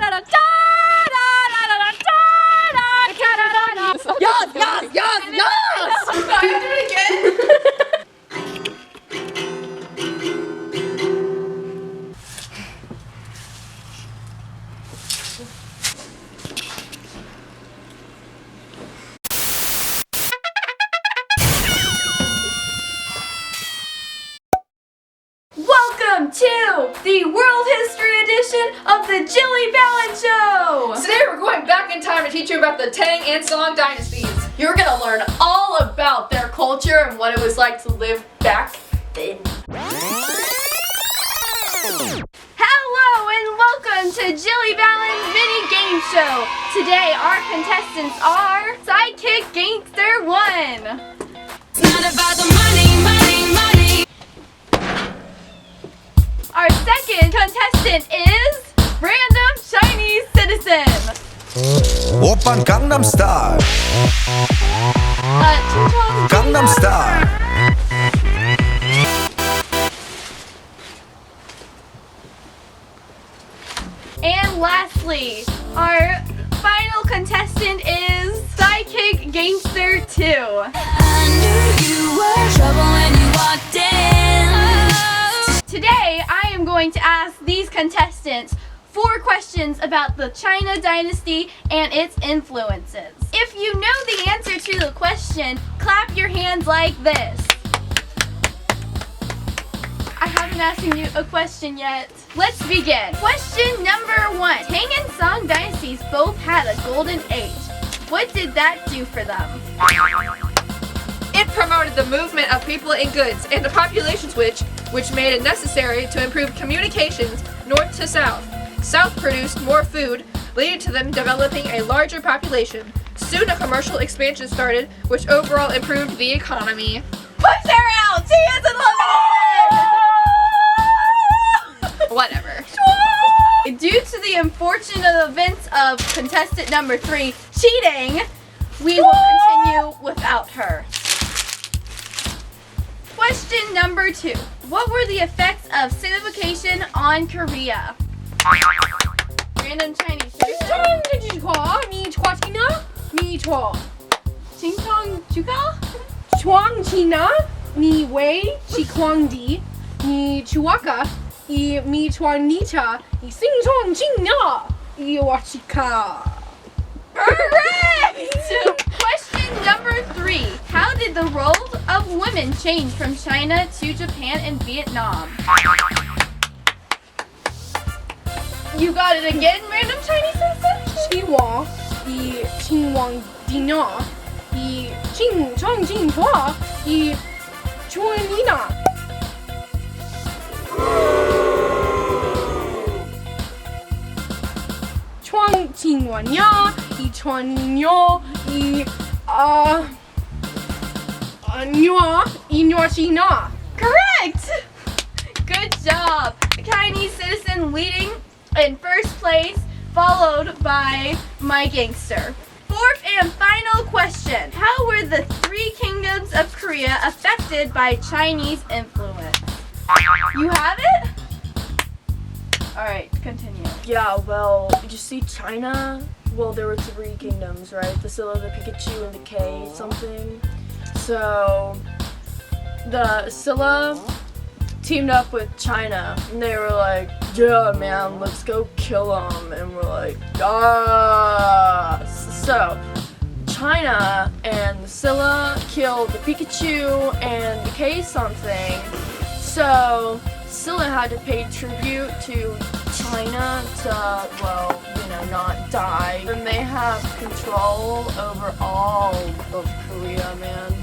Yes! Can I do it again? Welcome to the World History Edition of the Gillian Show! Today we're going back in time to teach you about the Tang and Song dynasties. You're gonna learn all about their culture and what it was like to live back then. Hello and welcome to Jilly Ballin's mini game show. Today our contestants are Sidekick Gangster 1. It's not about the money, money, money. Our second contestant is Random Chinese Citizen. 오빤 강남 스타일 강남 스타일 And lastly, our final contestant is Sidekick Gangster 2. I knew you were trouble when you walked in. Today, I am going to ask these contestants 4 questions about the China dynasty and its influences. If you know the answer to the question, clap your hands like this. I haven't asked you a question yet. Let's begin. Question number 1. Tang and Song dynasties both had a golden age. What did that do for them? It promoted the movement of people and goods and the population switch, which made it necessary to improve communications north to south. South produced more food, leading to them developing a larger population. Soon a commercial expansion started, which overall improved the economy. Push her out! She is eliminated! Whatever. Due to the unfortunate events of contestant number 3 cheating, we will continue without her. Question number 2. What were the effects of Sinification on Korea? Random Chinese citizen. Chingtong Chuka? 窗起拿，你为起框的，你去瓦卡，一米穿尼查，一心窗进拿，一瓦起卡。 Correct! Question number 3. How did the roles of women change from China to Japan and Vietnam? You got it again, Random Chinese citizen? 起王，一亲王的拿，一进窗进窗，一穿尼拿。 窗进完呀，一穿尼呀，一起拿。 Correct! Good job! The Chinese citizen leading in first place, followed by my gangster. Fourth and final question. How were the 3 kingdoms of Korea affected by Chinese influence? You have it? Alright, continue. Yeah, well, you see China, well, there were 3 kingdoms, right? The Silla, the Pikachu, and the K something. So, the Silla teamed up with China, and they were like, yeah, man, let's go kill them. And we're like, ah. So, China and Silla killed the Pikachu and the K something. So, Silla had to pay tribute to China to, well, you know, not die. And they have control over all of Korea, man.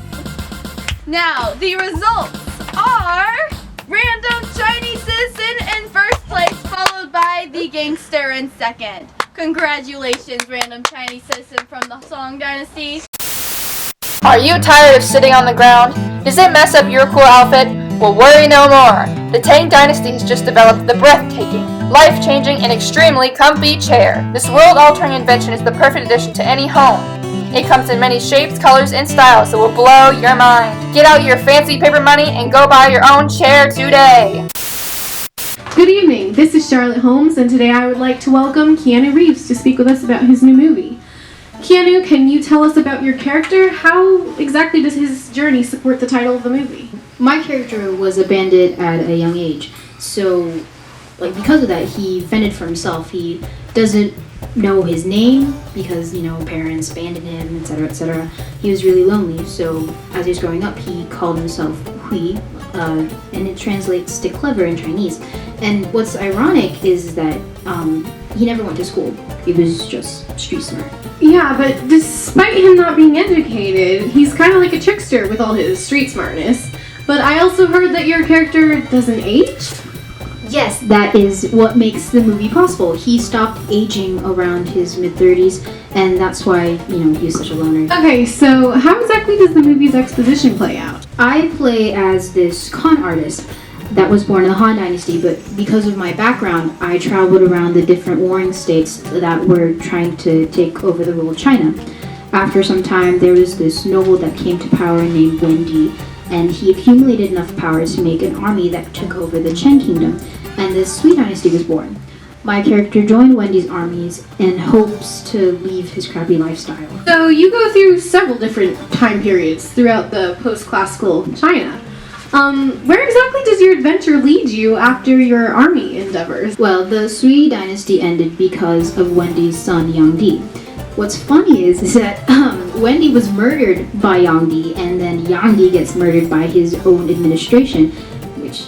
Now, the results are Random Chinese citizen in first place, followed by the gangster in second. Congratulations, Random Chinese citizen from the Song Dynasty. Are you tired of sitting on the ground? Does it mess up your cool outfit? Well, worry no more. The Tang Dynasty has just developed the breathtaking, life-changing, and extremely comfy chair. This world-altering invention is the perfect addition to any home. It comes in many shapes, colors, and styles that will blow your mind. Get out your fancy paper money and go buy your own chair today. Good evening, this is Charlotte Holmes, and today I would like to welcome Keanu Reeves to speak with us about his new movie. Keanu, can you tell us about your character? How exactly does his journey support the title of the movie? My character was a bandit at a young age, so because of that, he fended for himself. He doesn't know his name because, parents abandoned him, etc., etc. He was really lonely, so as he was growing up, he called himself Hui, and it translates to clever in Chinese. And what's ironic is that he never went to school. He was just street smart. Yeah, but despite him not being educated, he's kind of like a trickster with all his street smartness. But I also heard that your character doesn't age? Yes, that is what makes the movie possible. He stopped aging around his mid-30s, and that's why, he's such a loner. Okay, so how exactly does the movie's exposition play out? I play as this con artist that was born in the Han Dynasty, but because of my background, I traveled around the different warring states that were trying to take over the rule of China. After some time, there was this noble that came to power named Wendy, and he accumulated enough power to make an army that took over the Chen Kingdom, and the Sui Dynasty was born. My character joined Wendy's armies and hopes to leave his crappy lifestyle. So you go through several different time periods throughout the post-classical China. Where exactly does your adventure lead you after your army endeavors? Well, the Sui Dynasty ended because of Wendy's son Yang Di. What's funny is that Wendy was murdered by Yang Di, and then Yang Di gets murdered by his own administration, which,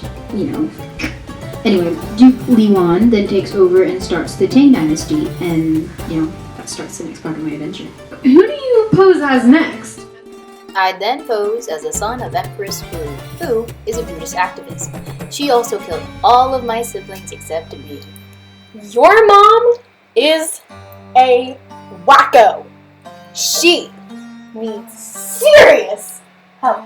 Anyway, Duke Li Wan then takes over and starts the Tang Dynasty, and, that starts the next part of my adventure. Who do you pose as next? I then pose as the son of Empress Wu, who is a Buddhist activist. She also killed all of my siblings except me. Your mom is a wacko. She needs serious help.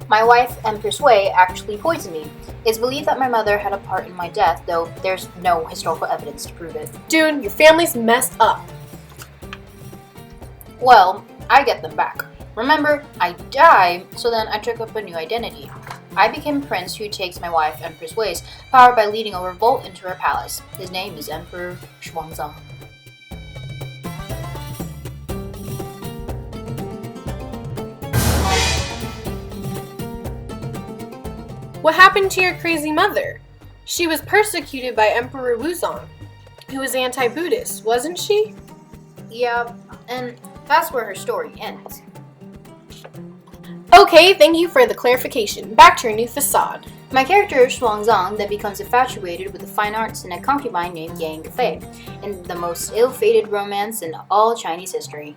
My wife, Empress Wei, actually poisoned me. It's believed that my mother had a part in my death, though there's no historical evidence to prove it. Dude, your family's messed up. Well, I get them back. Remember, I died, so then I took up a new identity. I became a prince who takes my wife, Empress Wei's power by leading a revolt into her palace. His name is Emperor Shuangzang. What happened to your crazy mother? She was persecuted by Emperor Wuzong, who was anti-Buddhist, wasn't she? Yeah, and that's where her story ends. Okay, thank you for the clarification. Back to your new facade. My character, Shuangzang, then becomes infatuated with the fine arts and a concubine named Yang Fei, in the most ill-fated romance in all Chinese history.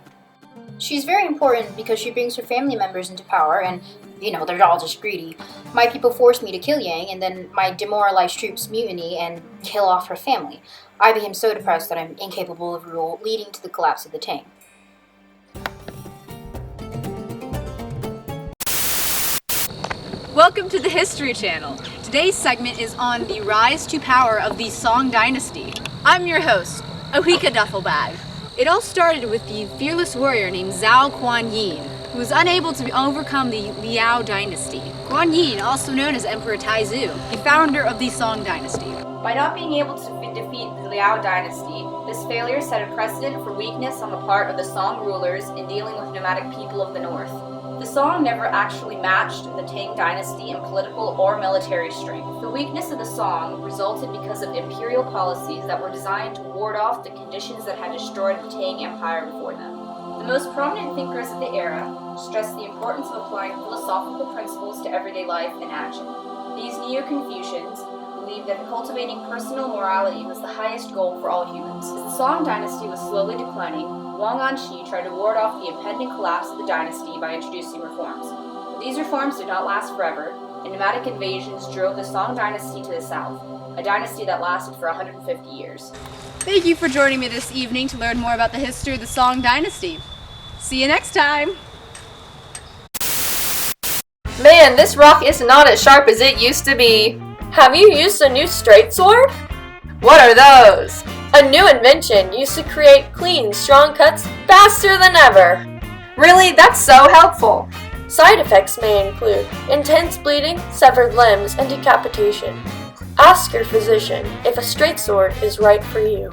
She's very important because she brings her family members into power, and they're all just greedy. My people force me to kill Yang, and then my demoralized troops mutiny and kill off her family. I became so depressed that I'm incapable of rule, leading to the collapse of the Tang. Welcome to the History Channel. Today's segment is on the rise to power of the Song Dynasty. I'm your host, Anika Duffelbag. It all started with the fearless warrior named Zhao Guanyin, who was unable to overcome the Liao dynasty. Guanyin, also known as Emperor Taizu, the founder of the Song Dynasty. By not being able to defeat the Liao dynasty, this failure set a precedent for weakness on the part of the Song rulers in dealing with nomadic people of the north. The Song never actually matched the Tang dynasty in political or military strength. The weakness of the Song resulted because of imperial policies that were designed to ward off the conditions that had destroyed the Tang Empire before them. The most prominent thinkers of the era stressed the importance of applying philosophical principles to everyday life and action. These Neo-Confucians believed that cultivating personal morality was the highest goal for all humans. As the Song dynasty was slowly declining, Wang Anshi tried to ward off the impending collapse of the dynasty by introducing reforms. But these reforms did not last forever, and nomadic invasions drove the Song dynasty to the south, a dynasty that lasted for 150 years. Thank you for joining me this evening to learn more about the history of the Song Dynasty. See you next time! Man, this rock is not as sharp as it used to be. Have you used a new straight sword? What are those? A new invention used to create clean, strong cuts faster than ever. Really? That's so helpful. Side effects may include intense bleeding, severed limbs, and decapitation. Ask your physician if a straight sword is right for you.